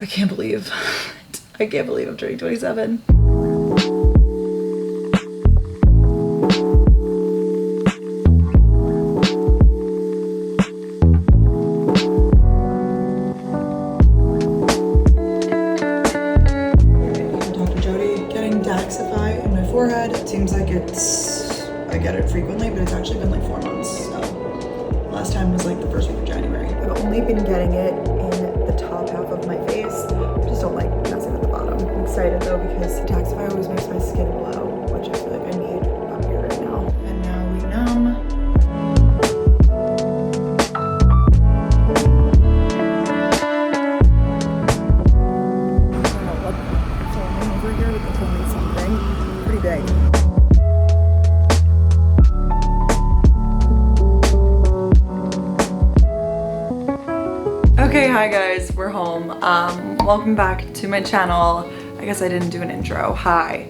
I can't believe I'm turning 27. Dr. Jody, getting Daxify in my forehead. It seems like I get it frequently, but it's actually been like 4 months. So last time was like the first week of January. I've only been getting it in the top half of my face. I just don't like messing with the bottom. I'm excited though because Daxify always makes my skin glow, which I feel like I need up here right now. And now we numb. I don't know what I'm filming over here, but they're filming something pretty big. Okay, hi guys, we're home. Welcome back to my channel. I guess I didn't do an intro. Hi.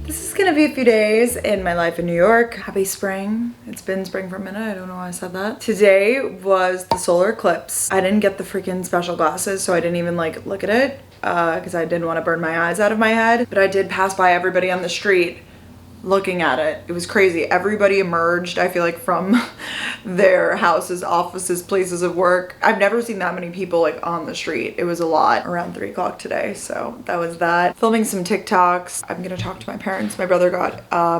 This is gonna be a few days in my life in New York. Happy spring. It's been spring for a minute. I don't know why I said that. Today was the solar eclipse. I didn't get the freaking special glasses, so I didn't even like look at it because I didn't want to burn my eyes out of my head. But I did pass by everybody on the street looking at it. It was crazy. Everybody emerged, I feel like, from their houses, offices, places of work. I've never seen that many people like on the street. It was a lot around 3 o'clock today. So that was that. Filming some TikToks. I'm gonna talk to my parents. My brother got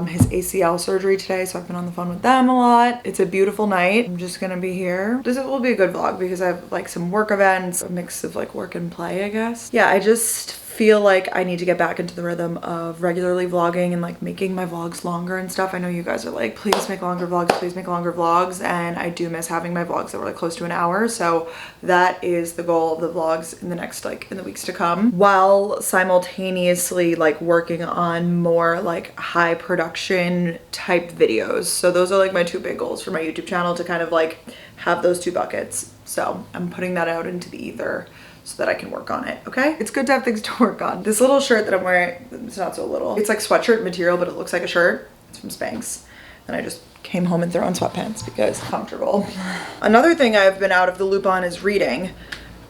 his ACL surgery today, so I've been on the phone with them a lot. It's a beautiful night. I'm just gonna be here. This will be a good vlog because I have like some work events, a mix of like work and play, I guess. Yeah, I just feel like I need to get back into the rhythm of regularly vlogging and like making my vlogs longer and stuff. I know you guys are like, please make longer vlogs, please make longer vlogs. And I do miss having my vlogs that were like close to an hour. So that is the goal of the vlogs in the next, like in the weeks to come, while simultaneously like working on more like high production type videos. So those are like my 2 big goals for my YouTube channel, to kind of like have those 2 buckets. So I'm putting that out into the ether so that I can work on it, okay? It's good to have things to work on. This little shirt that I'm wearing, it's not so little. It's like sweatshirt material, but it looks like a shirt. It's from Spanx. And I just came home and threw on sweatpants because it's comfortable. Another thing I've been out of the loop on is reading.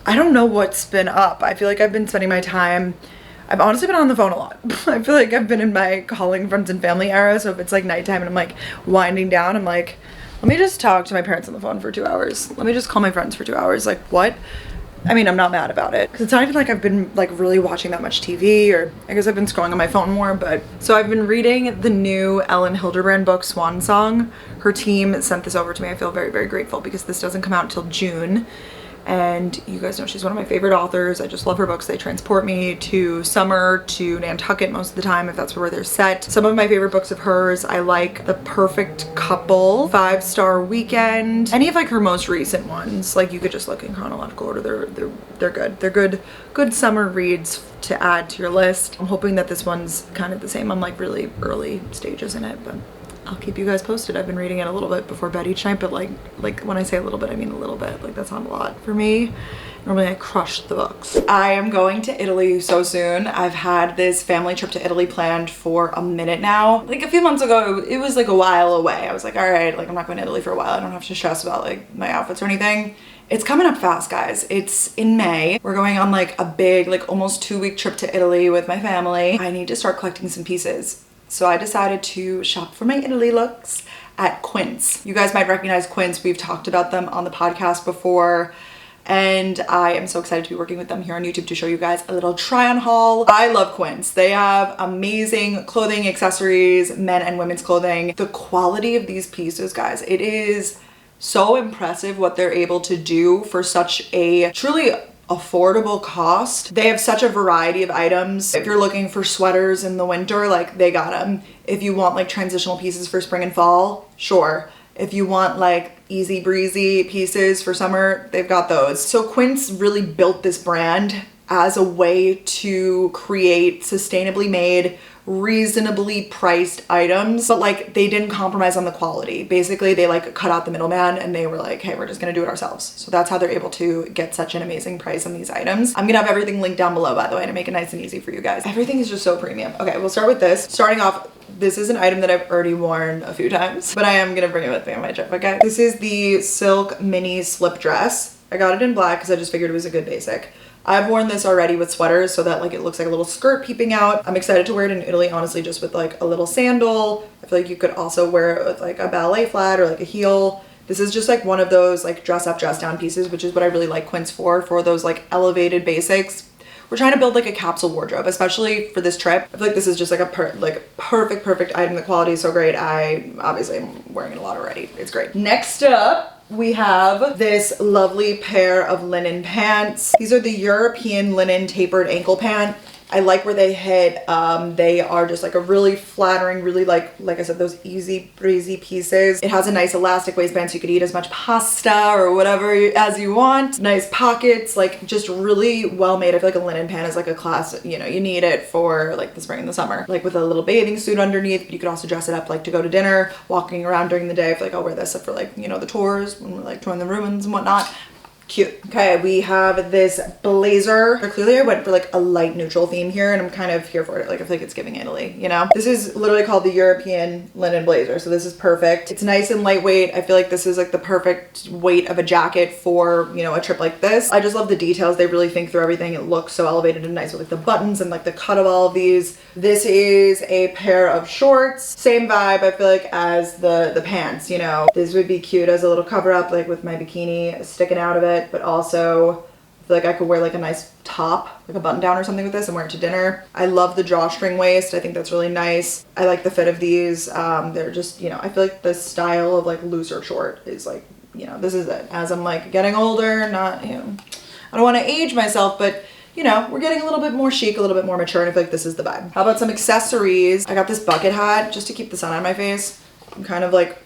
I don't know what's been up. I feel like I've been spending my time, I've honestly been on the phone a lot. I feel like I've been in my calling friends and family era. So if it's like nighttime and I'm like winding down, I'm like, let me just talk to my parents on the phone for 2 hours. Let me just call my friends for 2 hours. Like, what? I mean, I'm not mad about it, because it's not even like I've been like really watching that much TV, or I guess I've been scrolling on my phone more. But so I've been reading the new Ellen Hilderbrand book, Swan Song. Her team sent this over to me. I feel very, very grateful because this doesn't come out until June. And you guys know she's one of my favorite authors. I just love her books. They transport me to summer, to Nantucket most of the time, if that's where they're set. Some of my favorite books of hers, I like The Perfect Couple, 5-Star Weekend, any of like her most recent ones. Like you could just look in chronological order. They're good. They're good summer reads to add to your list. I'm hoping that this one's kind of the same. I'm like really early stages in it, but I'll keep you guys posted. I've been reading it a little bit before bed each night, but like when I say a little bit, I mean a little bit. Like that's not a lot for me. Normally I crush the books. I am going to Italy so soon. I've had this family trip to Italy planned for a minute now. Like a few months ago, it was like a while away. I was like, all right, like I'm not going to Italy for a while. I don't have to stress about like my outfits or anything. It's coming up fast, guys. It's in May. We're going on like a big, like almost 2-week trip to Italy with my family. I need to start collecting some pieces. So I decided to shop for my Italy looks at Quince. You guys might recognize Quince. We've talked about them on the podcast before. And I am so excited to be working with them here on YouTube to show you guys a little try on haul. I love Quince. They have amazing clothing, accessories, men and women's clothing. The quality of these pieces, guys, it is so impressive what they're able to do for such a truly affordable cost. They have such a variety of items. If you're looking for sweaters in the winter, like they got them. If you want like transitional pieces for spring and fall, sure. If you want like easy breezy pieces for summer, they've got those. So Quince really built this brand as a way to create sustainably made, reasonably priced items, but like they didn't compromise on the quality. Basically they like cut out the middleman and they were like, hey, we're just gonna do it ourselves. So that's how they're able to get such an amazing price on these items. I'm gonna have everything linked down below, by the way, to make it nice and easy for you guys. Everything is just so premium. Okay, we'll start with this. Starting off, this is an item that I've already worn a few times, but I am gonna bring it with me on my trip, okay? This is the silk mini slip dress. I got it in black because I just figured it was a good basic. I've worn this already with sweaters so that like it looks like a little skirt peeping out. I'm excited to wear it in Italy, honestly, just with like a little sandal. I feel like you could also wear it with like a ballet flat or like a heel. This is just like one of those like dress up, dress down pieces, which is what I really like Quince for those like elevated basics. We're trying to build like a capsule wardrobe, especially for this trip. I feel like this is just like a perfect item. The quality is so great. I obviously am wearing it a lot already. It's great. Next up, we have this lovely pair of linen pants. These are the European linen tapered ankle pant. I like where they hit. They are just like a really flattering, really like I said, those easy breezy pieces. It has a nice elastic waistband so you could eat as much pasta or whatever as you want. Nice pockets, like just really well made. I feel like a linen pant is like a class, you know, you need it for like the spring and the summer, like with a little bathing suit underneath. But you could also dress it up like to go to dinner, walking around during the day. I feel like I'll wear this for like, you know, the tours when we're like touring the ruins and whatnot. Cute. Okay, we have this blazer. Clearly I went for like a light neutral theme here and I'm kind of here for it. Like I feel like it's giving Italy, you know? This is literally called the European linen blazer. So this is perfect. It's nice and lightweight. I feel like this is like the perfect weight of a jacket for, you know, a trip like this. I just love the details. They really think through everything. It looks so elevated and nice with like the buttons and like the cut of all of these. This is a pair of shorts. Same vibe, I feel like, as the pants, you know? This would be cute as a little cover up, like with my bikini sticking out of it. But also I feel like I could wear like a nice top, like a button down or something with this and wear it to dinner. I love the drawstring waist. I think that's really nice. I like the fit of these. They're just, you know, I feel like the style of like looser short is like, you know, this is it. As I'm like getting older, not, you know, I don't want to age myself, but you know, we're getting a little bit more chic, a little bit more mature, and I feel like this is the vibe. How about some accessories? I got this bucket hat just to keep the sun on my face. I'm kind of like,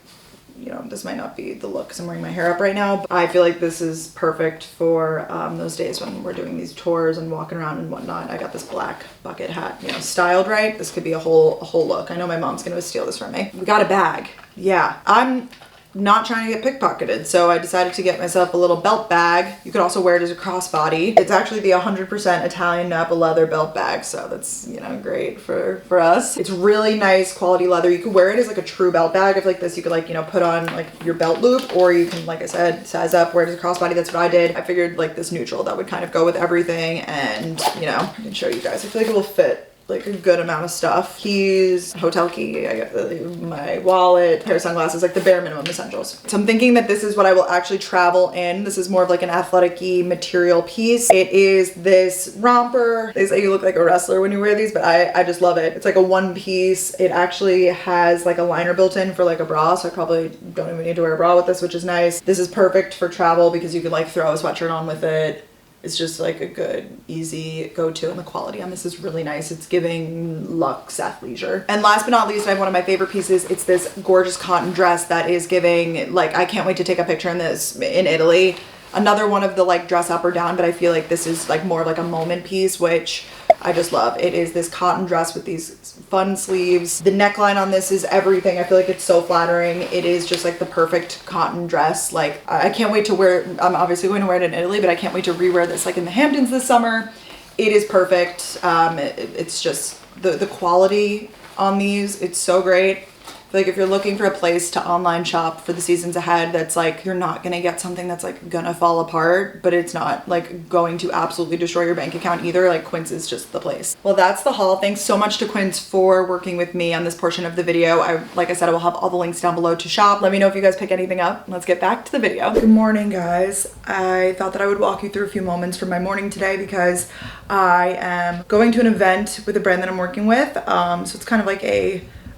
you know, this might not be the look because I'm wearing my hair up right now, but I feel like this is perfect for those days when we're doing these tours and walking around and whatnot. I got this black bucket hat, you know, styled right. This could be a whole look. I know my mom's gonna steal this from me. We got a bag. Yeah, I'm not trying to get pickpocketed, so I decided to get myself a little belt bag. You could also wear it as a crossbody. It's actually the 100% Italian Napa leather belt bag, so that's, you know, great for us. It's really nice quality leather. You could wear it as like a true belt bag. If like this, you could like, you know, put on like your belt loop, or you can, like I said, size up, wear it as a crossbody. That's what I did. I figured like this neutral that would kind of go with everything, and you know, I can show you guys. I feel like it will fit like a good amount of stuff. Keys, hotel key, I got my wallet, pair of sunglasses, like the bare minimum essentials. So I'm thinking that this is what I will actually travel in. This is more of like an athletic-y material piece. It is this romper. They say you look like a wrestler when you wear these, but I just love it. It's like a one piece. It actually has like a liner built in for like a bra, so I probably don't even need to wear a bra with this, which is nice. This is perfect for travel because you could like throw a sweatshirt on with it. It's just like a good, easy go-to, and the quality on this is really nice. It's giving luxe athleisure. And last but not least, I have one of my favorite pieces. It's this gorgeous cotton dress that is giving, like, I can't wait to take a picture in this in Italy. Another one of the like dress up or down, but I feel like this is like more of like a moment piece, which I just love. It is this cotton dress with these fun sleeves. The neckline on this is everything. I feel like it's so flattering. It is just like the perfect cotton dress. Like I can't wait to wear, I'm obviously going to wear it in Italy, but I can't wait to rewear this like in the Hamptons this summer. It is perfect. It's just the quality on these, it's so great. I feel like if you're looking for a place to online shop for the seasons ahead, that's like, you're not gonna get something that's like gonna fall apart, but it's not like going to absolutely destroy your bank account either. Like Quince is just the place. Well, that's the haul. Thanks so much to Quince for working with me on this portion of the video. Like I said, I will have all the links down below to shop. Let me know if you guys pick anything up. Let's get back to the video. Good morning, guys. I thought that I would walk you through a few moments from my morning today because I am going to an event with a brand that I'm working with. So it's kind of like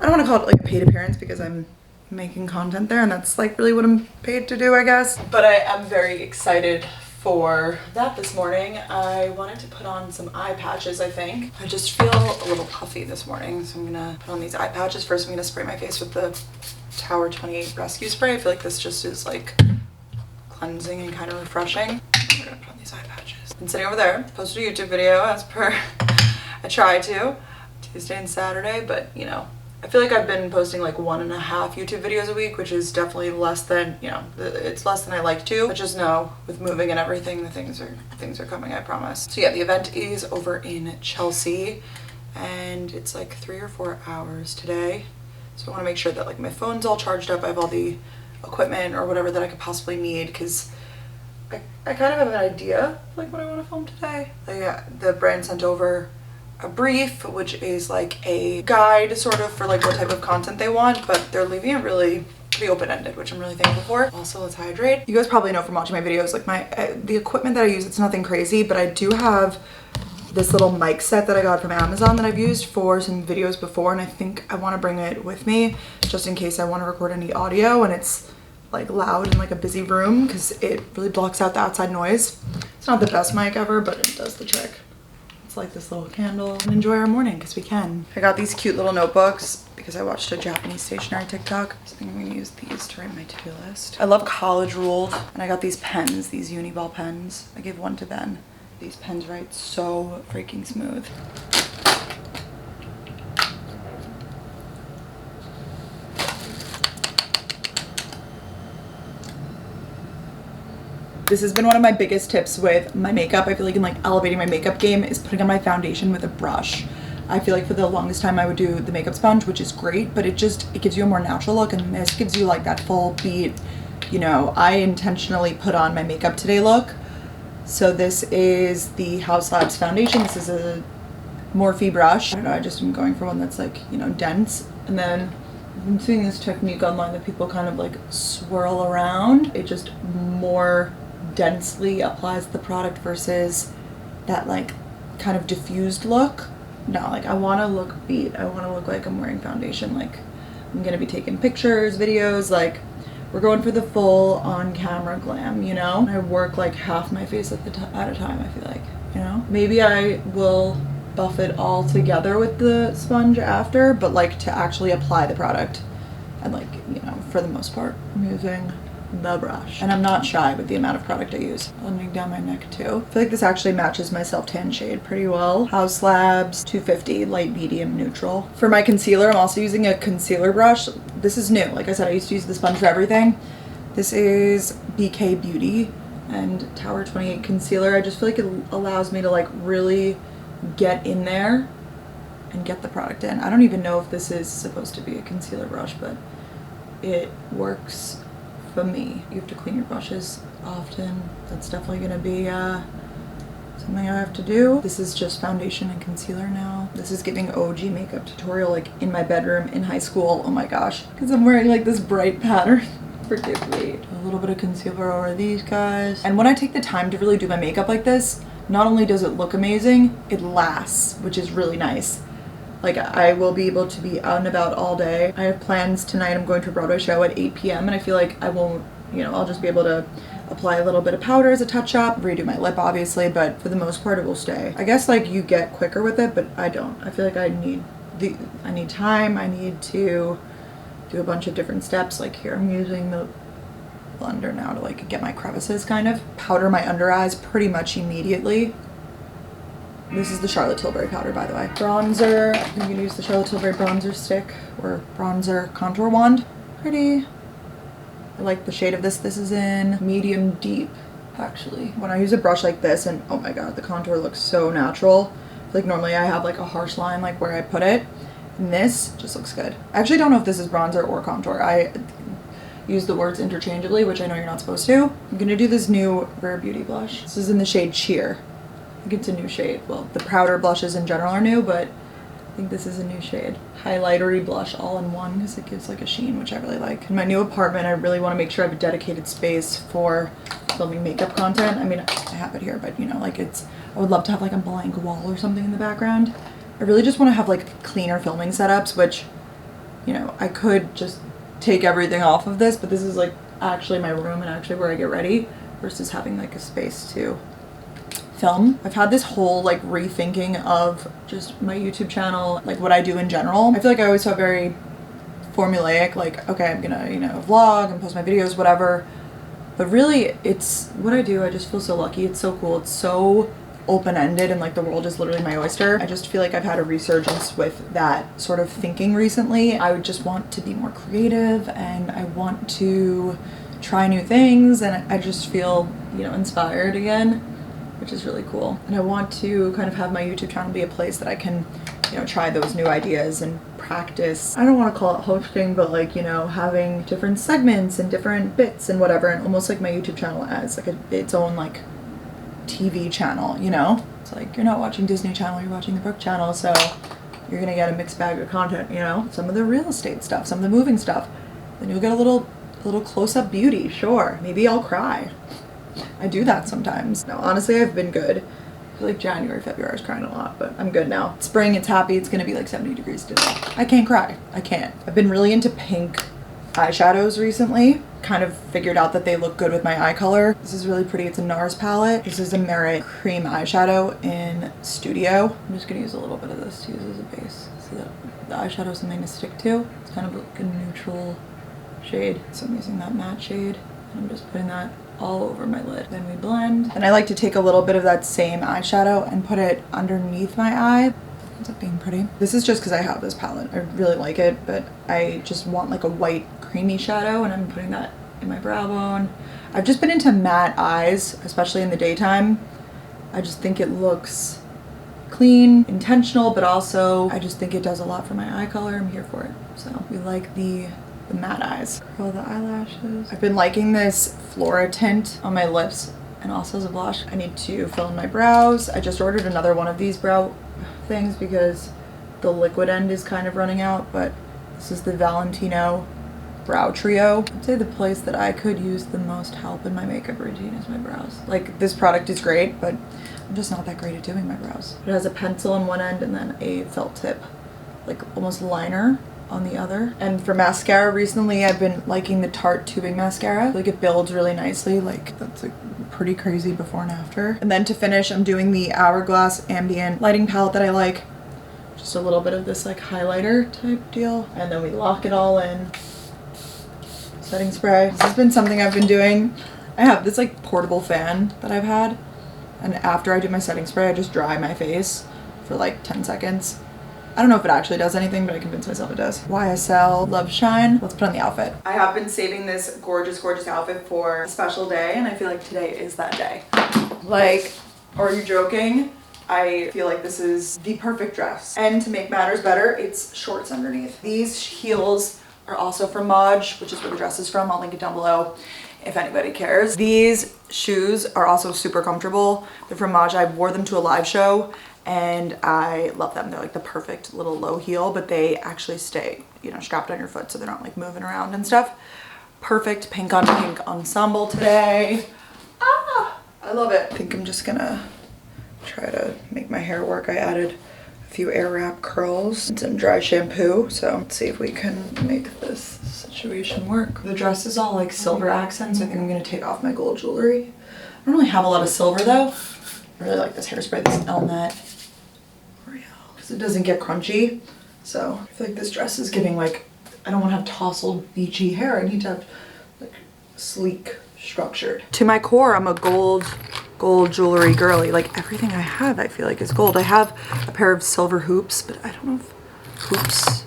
I don't want to call it like a paid appearance because I'm making content there and that's like really what I'm paid to do, I guess. But I am very excited for that this morning. I wanted to put on some eye patches, I think. I just feel a little puffy this morning, so I'm gonna put on these eye patches. First, I'm gonna spray my face with the Tower 28 Rescue Spray. I feel like this just is like cleansing and kind of refreshing. I'm gonna put on these eye patches. Been sitting over there, posted a YouTube video as per I try to, Tuesday and Saturday, but you know, I feel like I've been posting like 1.5 YouTube videos a week, which is definitely less than, you know, it's less than I like to. But just know, with moving and everything, the things are coming, I promise. So yeah, the event is over in Chelsea, and it's like 3 or 4 hours today. So I want to make sure that like my phone's all charged up. I have all the equipment or whatever that I could possibly need, because I kind of have an idea of like what I want to film today. The brand sent over a brief, which is like a guide sort of for like what type of content they want, but they're leaving it really pretty open-ended, which I'm really thankful for. Also, let's hydrate. You guys probably know from watching my videos, like the equipment that I use, it's nothing crazy, but I do have this little mic set that I got from Amazon that I've used for some videos before, and I think I want to bring it with me just in case I want to record any audio and it's like loud in like a busy room, because it really blocks out the outside noise. It's not the best mic ever, but it does the trick. It's like this little candle, and enjoy our morning because we can. I got these cute little notebooks because I watched a Japanese stationery TikTok. So I think I'm gonna use these to write my to-do list. I love college ruled, and I got these pens, these uni ball pens. I gave one to Ben. These pens write so freaking smooth. This has been one of my biggest tips with my makeup. I feel like in like elevating my makeup game is putting on my foundation with a brush. I feel like for the longest time I would do the makeup sponge, which is great, but it gives you a more natural look, and this gives you like that full beat, you know. I intentionally put on my makeup today look. So this is the House Labs foundation. This is a Morphe brush. I don't know, I just am going for one that's like, you know, dense. And then I'm seeing this technique online that people kind of like swirl around. It just more densely applies the product versus that like kind of diffused look. No, like I want to look beat. I want to look like I'm wearing foundation. Like I'm gonna be taking pictures, videos, like we're going for the full on camera glam, you know? I work like half my face at a time, I feel like, you know? Maybe I will buff it all together with the sponge after, but like to actually apply the product, and like, you know, for the most part, I'm using the brush. And I'm not shy with the amount of product I use. Blending down my neck too. I feel like this actually matches my self-tan shade pretty well. House Labs 250 light medium neutral. For my concealer, I'm also using a concealer brush. This is new. Like I said, I used to use the sponge for everything. This is BK Beauty and Tower 28 concealer. I just feel like it allows me to like really get in there and get the product in. I don't even know if this is supposed to be a concealer brush, but it works for me. You have to clean your brushes often. That's definitely gonna be something I have to do. This is just foundation and concealer now. This is giving OG makeup tutorial like in my bedroom in high school. Oh my gosh, because I'm wearing like this bright pattern. Forgive me. A little bit of concealer over these guys. And when I take the time to really do my makeup like this, not only does it look amazing, it lasts, which is really nice. Like I will be able to be out and about all day. I have plans tonight. I'm going to a Broadway show at 8 p.m. and I feel like I won't, you know, I'll just be able to apply a little bit of powder as a touch up, redo my lip obviously, but for the most part it will stay. I guess like you get quicker with it, but I don't. I feel like I need time. I need to do a bunch of different steps. Like here I'm using the blender now to like get my crevices kind of. Powder my under eyes pretty much immediately. This is the Charlotte Tilbury powder, by the way. Bronzer, I'm gonna use the Charlotte Tilbury bronzer stick or bronzer contour wand. Pretty. I like the shade of this. This is in medium deep, actually. When I use a brush like this, and oh my god, the contour looks so natural. Like normally I have like a harsh line like where I put it, and this just looks good. I actually don't know if this is bronzer or contour. I use the words interchangeably, which I know you're not supposed to. I'm gonna do this new Rare Beauty blush. This is in the shade Cheer. I think it's a new shade. Well, the powder blushes in general are new, but I think this is a new shade. Highlightery blush all in one because it gives like a sheen, which I really like. In my new apartment, I really want to make sure I have a dedicated space for filming makeup content. I mean, I have it here, but you know, like I would love to have like a blank wall or something in the background. I really just want to have like cleaner filming setups, which, you know, I could just take everything off of this, but this is like actually my room and actually where I get ready versus having like a space to film. I've had this whole like rethinking of just my YouTube channel, like what I do in general. I feel like I always felt very formulaic, like, okay, I'm gonna, you know, vlog and post my videos, whatever. But really, it's what I do. I just feel so lucky. It's so cool. It's so open-ended and like the world is literally my oyster. I just feel like I've had a resurgence with that sort of thinking recently. I would just want to be more creative and I want to try new things and I just feel, you know, inspired again. which is really cool. And I want to kind of have my YouTube channel be a place that I can, you know, try those new ideas and practice. I don't want to call it hosting, but like, you know, having different segments and different bits and whatever, and almost like my YouTube channel as like its own like TV channel, you know? It's like you're not watching Disney Channel, you're watching the Brook channel, so you're gonna get a mixed bag of content, you know? Some of the real estate stuff, some of the moving stuff. Then you'll get a little close-up beauty, sure. Maybe I'll cry. I do that sometimes. No, honestly, I've been good. I feel like January, February, I was crying a lot, but I'm good now. Spring, it's happy. It's gonna be like 70 degrees today. I can't cry. I can't. I've been really into pink eyeshadows recently. Kind of figured out that they look good with my eye color. This is really pretty. It's a NARS palette. This is a Merit cream eyeshadow in Studio. I'm just gonna use a little bit of this to use as a base. So that the eyeshadow is something to stick to. It's kind of like a neutral shade. So I'm using that matte shade. And I'm just putting that all over my lid. Then we blend. And I like to take a little bit of that same eyeshadow and put it underneath my eye. Ends up being pretty. This is just because I have this palette. I really like it, but I just want like a white creamy shadow, and I'm putting that in my brow bone. I've just been into matte eyes, especially in the daytime. I just think it looks clean, intentional, but also I just think it does a lot for my eye color. I'm here for it. So we like the matte eyes. Curl the eyelashes. I've been liking this Flora tint on my lips and also as a blush. I need to fill in my brows. I just ordered another one of these brow things because the liquid end is kind of running out, but this is the Valentino Brow Trio. I'd say the place that I could use the most help in my makeup routine is my brows. Like, this product is great, but I'm just not that great at doing my brows. It has a pencil on one end and then a felt tip, like almost liner on the other. And for mascara, recently I've been liking the Tarte tubing mascara. Like, it builds really nicely. Like, that's like pretty crazy before and after. And then to finish, I'm doing the Hourglass Ambient lighting palette that I like. Just a little bit of this like highlighter type deal. And then we lock it all in. Setting spray. This has been something I've been doing. I have this like portable fan that I've had. And after I do my setting spray, I just dry my face for like 10 seconds. I don't know if it actually does anything, but I convince myself it does. YSL Love Shine. Let's put on the outfit. I have been saving this gorgeous, gorgeous outfit for a special day, and I feel like today is that day. Like, are you joking? I feel like this is the perfect dress. And to make matters better, it's shorts underneath. These heels are also from Maj, which is where the dress is from. I'll link it down below if anybody cares. These shoes are also super comfortable. They're from Maj. I wore them to a live show and I love them. They're like the perfect little low heel, but they actually stay, you know, strapped on your foot so they're not like moving around and stuff. Perfect pink on pink ensemble today. Ah, I love it. I think I'm just gonna try to make my hair work. I added a few air wrap curls and some dry shampoo. So let's see if we can make this situation work. The dress is all like silver accents. I think I'm gonna take off my gold jewelry. I don't really have a lot of silver though. I really like this hairspray, this Elmet Royale, because it doesn't get crunchy. So I feel like this dress is giving like, I don't want to have tousled beachy hair. I need to have like sleek, structured. To my core, I'm a gold jewelry girly. Like everything I have, I feel like is gold. I have a pair of silver hoops, but I don't know if hoops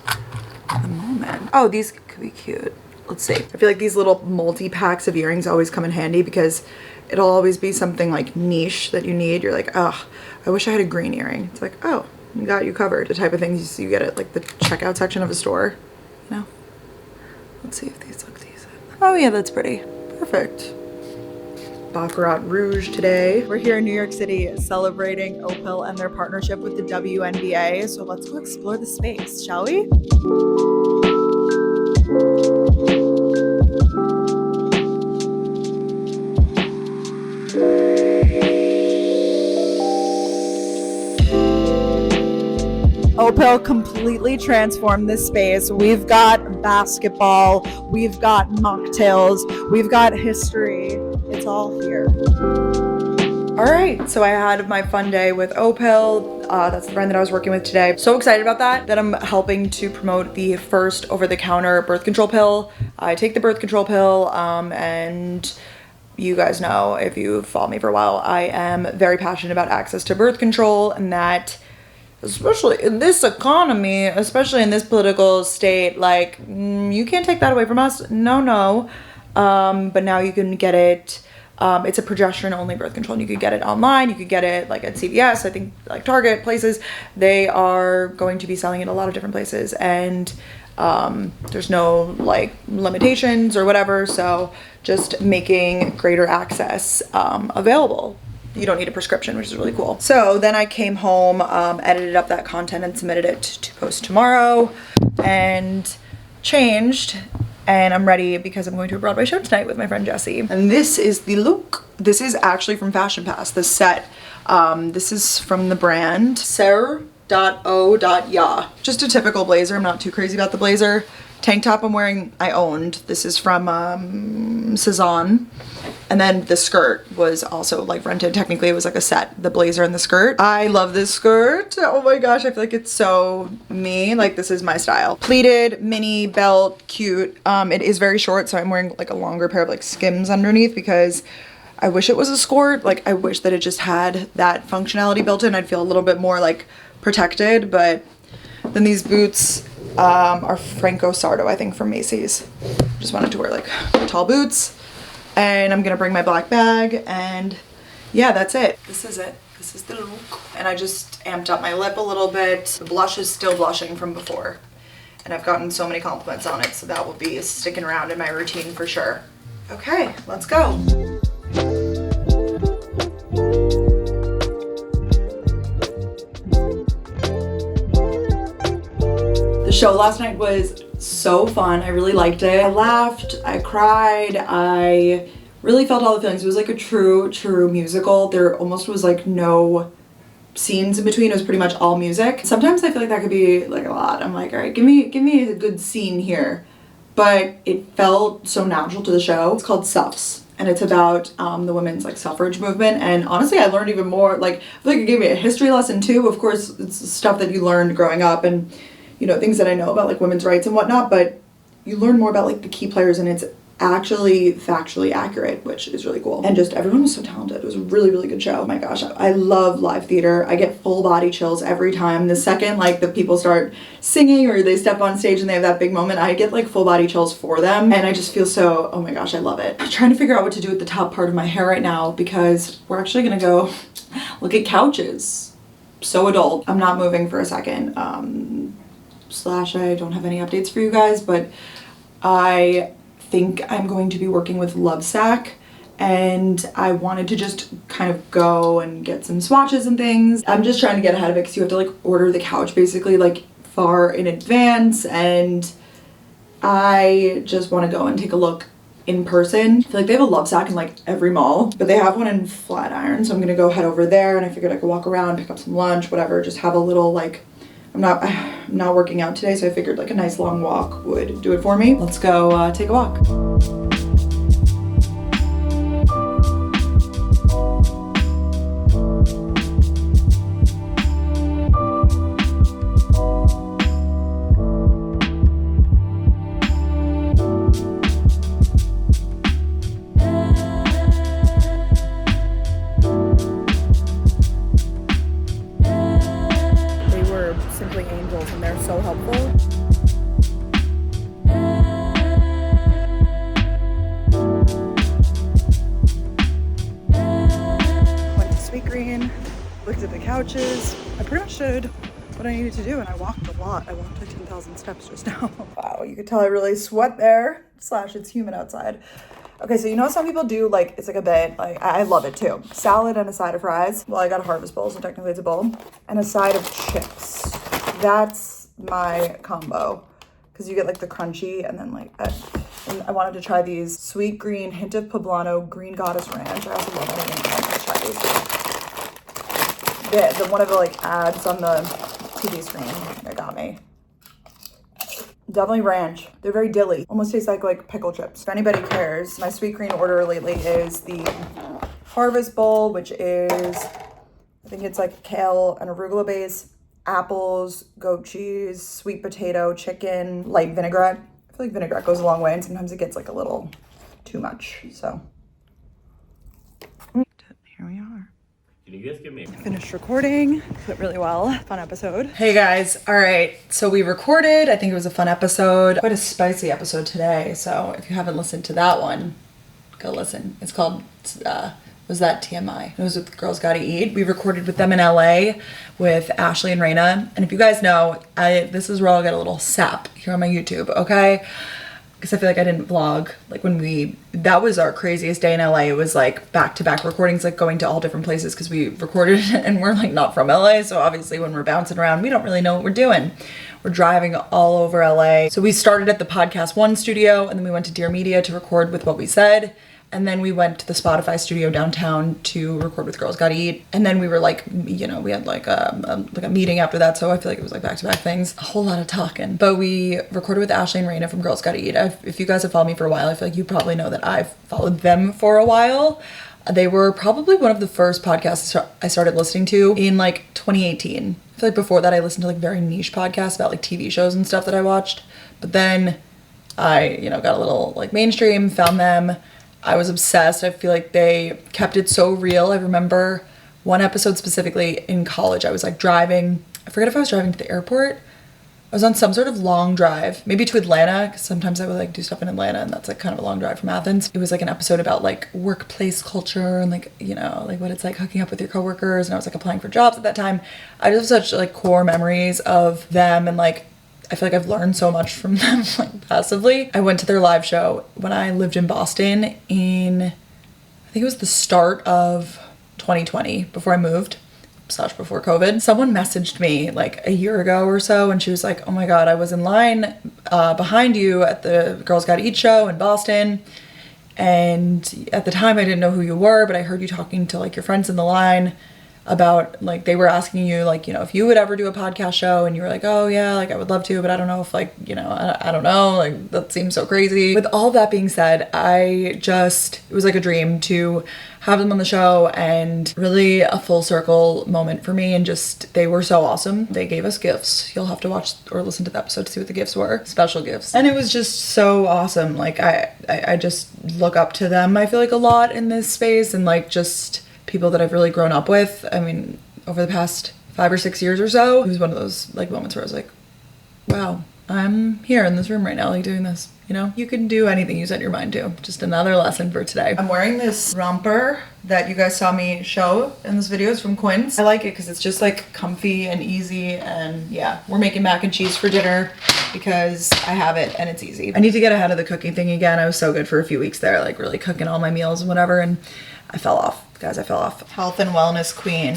at the moment. Oh, these could be cute. Let's see. I feel like these little multi-packs of earrings always come in handy because it'll always be something like niche that you need. You're like, oh, I wish I had a green earring. It's like, oh, you got you covered. The type of things you get at like the checkout section of a store, you know? Let's see if these look decent. Oh yeah, that's pretty. Perfect. Baccarat Rouge today. We're here in New York City celebrating Opel and their partnership with the WNBA. So let's go explore the space, shall we? Opel completely transformed this space. We've got basketball, we've got mocktails, we've got history. It's all here. All right, so I had my fun day with Opel. That's the brand that I was working with today. So excited about that I'm helping to promote the first over-the-counter birth control pill. I take the birth control pill, and you guys know, if you've followed me for a while, I am very passionate about access to birth control, and that, especially in this economy, especially in this political state, like, you can't take that away from us. No. But now you can get it It's a progesterone only birth control, and you could get it online. You could get it like at CVS, I think, like Target, places. They are going to be selling it a lot of different places, and there's no like limitations or whatever. So just making greater access available. You don't need a prescription, which is really cool. So then I came home, edited up that content and submitted it to post tomorrow, and changed. And I'm ready because I'm going to a Broadway show tonight with my friend Jessie. And this is the look. This is actually from Fashion Pass, the set. This is from the brand Ser.o.ya. Just a typical blazer. I'm not too crazy about the blazer. Tank top I'm wearing, I owned. This is from Cezanne. And then the skirt was also like rented. Technically it was like a set, the blazer and the skirt. I love this skirt. Oh my gosh, I feel like it's so me. Like this is my style. Pleated, mini belt, cute. It is very short, so I'm wearing like a longer pair of like Skims underneath because I wish it was a skirt. Like I wish that it just had that functionality built in. I'd feel a little bit more like protected. But then these boots are Franco Sarto, I think, from Macy's. Just wanted to wear like tall boots. And I'm gonna bring my black bag, and yeah, that's it. This is it. This is the look. And I just amped up my lip a little bit. The blush is still blushing from before. And I've gotten so many compliments on it, so that will be sticking around in my routine for sure. Okay, let's go. The show last night was so fun. I really liked it. I laughed, I cried, I really felt all the feelings. It was like a true musical. There almost was like no scenes in between. It was pretty much all music. Sometimes I feel like that could be like a lot. I'm like, all right, give me a good scene here. But it felt so natural to the show. It's called Suffs, and it's about the women's like suffrage movement. And honestly, I learned even more. Like, I feel like it gave me a history lesson too. Of course, it's stuff that you learned growing up, and you know, things that I know about like women's rights and whatnot, but you learn more about like the key players, and it's actually factually accurate, which is really cool. And just everyone was so talented. It was a really good show. Oh my gosh, I love live theater. I get full body chills every time. The second like the people start singing or they step on stage and they have that big moment, I get like full body chills for them, and I just feel so, oh my gosh, I love it. I'm trying to figure out what to do with the top part of my hair right now because we're actually gonna go look at couches. So adult. I'm not moving for a second. Slash I don't have any updates for you guys, but I think I'm going to be working with Lovesac, and I wanted to just kind of go and get some swatches and things. I'm just trying to get ahead of it because you have to like order the couch basically like far in advance, and I just want to go and take a look in person. I feel like they have a Lovesac in like every mall, but they have one in Flatiron, so I'm gonna go head over there, and I figured I could walk around, pick up some lunch, whatever, just have a little like, I'm not working out today, so I figured like a nice long walk would do it for me. Let's go take a walk. Simply angels, and they're so helpful. Went to Sweet Green, looked at the couches. I pretty much did what I needed to do, and I walked a lot. I walked like 10,000 steps just now. Wow, you could tell I really sweat there. Slash, it's humid outside. Okay, so you know some people do like, it's like a bit, like I love it too. Salad and a side of fries. Well, I got a harvest bowl, so technically it's a bowl. And a side of chips. That's my combo. Because you get like the crunchy, and then like, and I wanted to try these Sweet Green, hint of poblano, green goddess ranch. I also love anything ranch. Let's try these. The one of the like ads on the TV screen that got me. Definitely ranch. They're very dilly. Almost taste like pickle chips. If anybody cares, my Sweet Green order lately is the Harvest Bowl, which is, I think it's like kale and arugula base, apples, goat cheese, sweet potato, chicken, light vinaigrette. I feel like vinaigrette goes a long way, and sometimes it gets like a little too much, so. Here we are. Can you guys give me? Finished recording, went really well. Fun episode. Hey guys, all right, so we recorded. I think it was a fun episode. Quite a spicy episode today, so if you haven't listened to that one, Go listen. It's called, was that TMI? It was with Girls Gotta Eat. We recorded with them in LA with Ashley and Raina. And if you guys know, this is where I'll get a little sap here on my YouTube, okay? Because I feel like I didn't vlog. Like that was our craziest day in LA. It was like back-to-back recordings, like going to all different places because we recorded and we're like not from LA. So obviously when we're bouncing around, we don't really know what we're doing. We're driving all over LA. So we started at the Podcast One studio and then we went to Dear Media to record with What We Said. And then we went to the Spotify studio downtown to record with Girls Gotta Eat. And then we were like, you know, we had like a meeting after that. So I feel like it was like back-to-back things. A whole lot of talking. But we recorded with Ashley and Raina from Girls Gotta Eat. If you guys have followed me for a while, I feel like you probably know that I've followed them for a while. They were probably one of the first podcasts I started listening to in like 2018. I feel like before that I listened to like very niche podcasts about like TV shows and stuff that I watched. But then I, you know, got a little like mainstream, found them. I was obsessed. I feel like they kept it so real. I remember one episode specifically in college. I was like driving. I forget if I was driving to the airport. I was on some sort of long drive, maybe to Atlanta, because sometimes I would like do stuff in Atlanta and that's like kind of a long drive from Athens. It was like an episode about like workplace culture and like, you know, like what it's like hooking up with your coworkers. And I was like applying for jobs at that time. I just have such like core memories of them and like I feel like I've learned so much from them, like passively. I went to their live show when I lived in Boston I think it was the start of 2020, before I moved, / before COVID. Someone messaged me like a year ago or so and she was like, oh my God, I was in line behind you at the Girls Gotta Eat show in Boston. And at the time I didn't know who you were, but I heard you talking to like your friends in the line about like they were asking you like, you know, if you would ever do a podcast show, and you were like, oh yeah, like I would love to, but I don't know if like, you know, I don't know, like that seems so crazy. With all that being said, it was like a dream to have them on the show and really a full circle moment for me. And just, they were so awesome. They gave us gifts. You'll have to watch or listen to the episode to see what the gifts were. Special gifts. And it was just so awesome. Like I just look up to them, I feel like, a lot in this space, and like just people that I've really grown up with. I mean, over the past 5 or 6 years or so, it was one of those like moments where I was like, wow, I'm here in this room right now, like doing this, you know? You can do anything you set your mind to. Just another lesson for today. I'm wearing this romper that you guys saw me show in this video. It's from Quince. I like it because it's just like comfy and easy, and yeah, we're making mac and cheese for dinner because I have it and it's easy. I need to get ahead of the cooking thing again. I was so good for a few weeks there, like really cooking all my meals and whatever, and I fell off. Guys, I fell off. Health and wellness queen.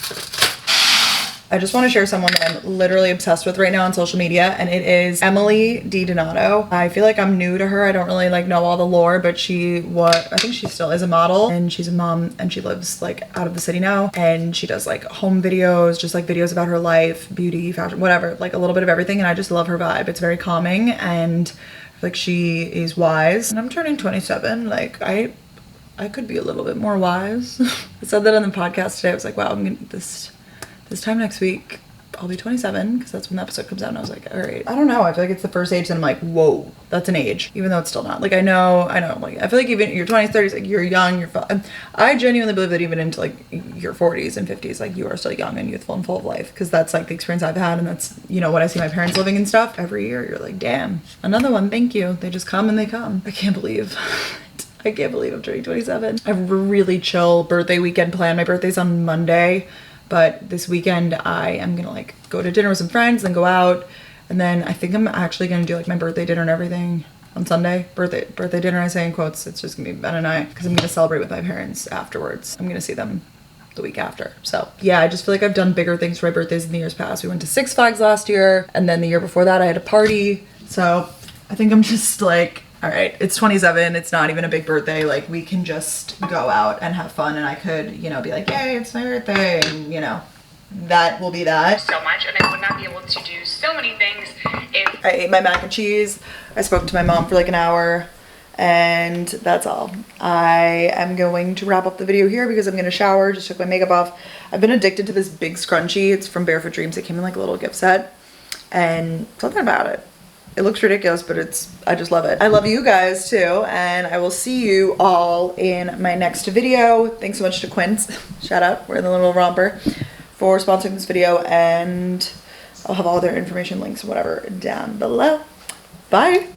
I just want to share someone that I'm literally obsessed with right now on social media, and it is Emily D. Donato. I feel like I'm new to her. I don't really like know all the lore, but I think she still is a model, and she's a mom, and she lives like out of the city now, and she does like home videos, just like videos about her life, beauty, fashion, whatever, like a little bit of everything, and I just love her vibe. It's very calming, and I feel like she is wise, and I'm turning 27. Like I could be a little bit more wise. I said that on the podcast today. I was like, wow, I'm gonna this time next week I'll be 27, because that's when the episode comes out, and I was like, all right. I don't know, I feel like it's the first age that I'm like, whoa, that's an age, even though it's still not. Like I know, like I feel like even your 20s, 30s, like you're young, I genuinely believe that even into like your 40s and 50s, like you are still young and youthful and full of life, because that's like the experience I've had, and that's, you know, what I see my parents living and stuff. Every year you're like, damn, another one, thank you. They just come and they come. I can't believe I'm turning 27. I have a really chill birthday weekend planned. My birthday's on Monday, but this weekend I am gonna like go to dinner with some friends, then go out, and then I think I'm actually gonna do like my birthday dinner and everything on Sunday. Birthday dinner, I say in quotes. It's just gonna be Ben and I, because I'm gonna celebrate with my parents afterwards. I'm gonna see them the week after. So yeah, I just feel like I've done bigger things for my birthdays in the years past. We went to Six Flags last year, and then the year before that I had a party. So I think I'm just like, all right, it's 27, it's not even a big birthday, like we can just go out and have fun, and I could, you know, be like, yay, it's my birthday, and you know, that will be that. So much, and I would not be able to do so many things if I ate my mac and cheese. I spoke to my mom for like an hour, and that's all. I am going to wrap up the video here because I'm gonna shower, just took my makeup off. I've been addicted to this big scrunchie. It's from Barefoot Dreams. It came in like a little gift set, and something about it. It looks ridiculous, but I just love it. I love you guys too, and I will see you all in my next video. Thanks so much to Quince, shout out, we're in the little romper, for sponsoring this video, and I'll have all their information, links, whatever, down below. Bye.